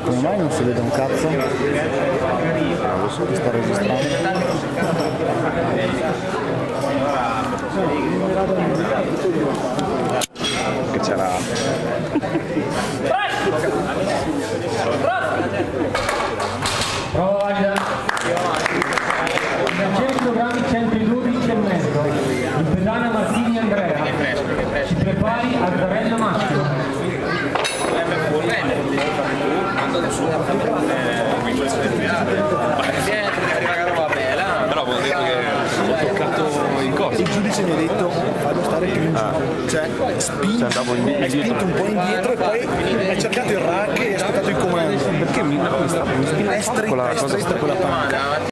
Come mai non si vede un cazzo? Lo so che sta registrando. Che c'era. 100 grammi 112 e mezzo. In pedana Martini Andrea. Si prepari al zarello maschio. Però avevo detto che ho toccato il coso. Il giudice mi ha detto fallo stare più in giù, cioè hai spinto un po' indietro e poi hai cercato il rack e hai aspettato il comando. Perché mi stava È stretta quella parte.